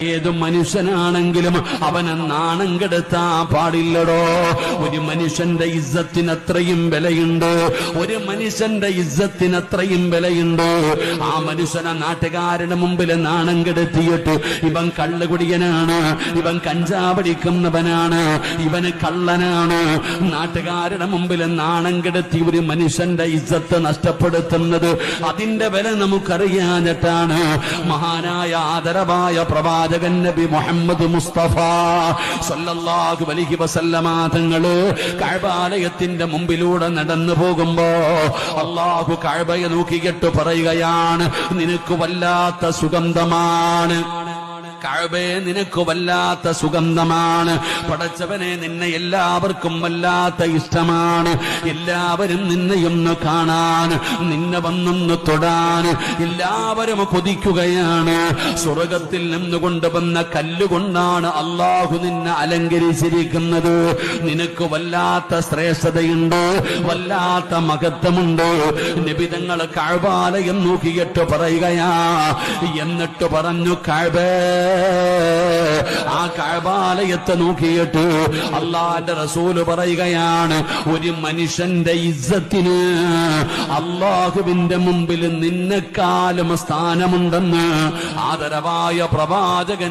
ഏതു മനുഷ്യനാണെങ്കിലും അവനെ നാണം കെടുത്താൻ പാടില്ലടോ. ഒരു മനുഷ്യന്റെ ഇസ്സത്തിന് അത്രയും വിലയുണ്ട്. ഒരു മനുഷ്യന്റെ ഇസ്സത്തിന് അത്രയും വിലയുണ്ട്. ആ മനുഷ്യനെ നാട്ടുകാരുടെ മുമ്പിൽ നാണം കെടുത്തിയിട്ട് ഇവൻ കള്ളുകുടിയനാണ്, ഇവൻ കഞ്ചാവടിക്കുന്നവനാണ്, ഇവന് കള്ളനാണ്, നാട്ടുകാരുടെ മുമ്പിൽ നാണം കെടുത്തി ഒരു മനുഷ്യന്റെ ഇസ്സത്ത് നഷ്ടപ്പെടുത്തുന്നത് അതിന്റെ വില നമുക്കറിയാഞ്ഞിട്ടാണ് മഹാനായ ആദരവായ പ്രവാചകൻ നബി മുഹമ്മദ് മുസ്തഫ സല്ലല്ലാഹു അലൈഹി വസല്ലമ തങ്ങള് കഅബാലയത്തിന്റെ മുമ്പിലൂടെ നടന്നു പോകുമ്പോ അല്ലാഹു കഅബയെ നോക്കിയിട്ട് പറയുകയാണ്, നിനക്ക് വല്ലാത്ത സുഗന്ധമാണ് കഅബയെ, നിനക്ക് വല്ലാത്ത സുഗന്ധമാണ്. പടച്ചവനെ, നിന്നെ എല്ലാവർക്കും വല്ലാത്ത ഇഷ്ടമാണ്. എല്ലാവരും നിന്നെയൊന്ന് കാണാൻ, നിന്നെ വന്നൊന്ന് തൊടാൻ എല്ലാവരും കൊതിക്കുകയാണ്. സ്വർഗത്തിൽ നിന്ന് കൊണ്ടുവന്ന കല്ലുകൊണ്ടാണ് അല്ലാഹു നിന്നെ അലങ്കരിച്ചിരിക്കുന്നത്. നിനക്ക് വല്ലാത്ത ശ്രേഷ്ഠതയുണ്ട്, വല്ലാത്ത മഹത്വമുണ്ട്. നബി തങ്ങൾ കഅബാലയം നോക്കിയിട്ട് പറയുകയാ, എന്നിട്ട് പറഞ്ഞു, കഅബേ, ആ കഅബാലയത്തെ നോക്കിയിട്ട് അല്ലാഹുവിന്റെ റസൂല് പറയുകയാണ്, ഒരു മനുഷ്യന്റെ ഇസ്സത്തിന് അല്ലാഹുവിന്റെ മുമ്പിൽ നിന്നെക്കാളും സ്ഥാനമുണ്ടെന്ന് ആദരവായ പ്രവാചകൻ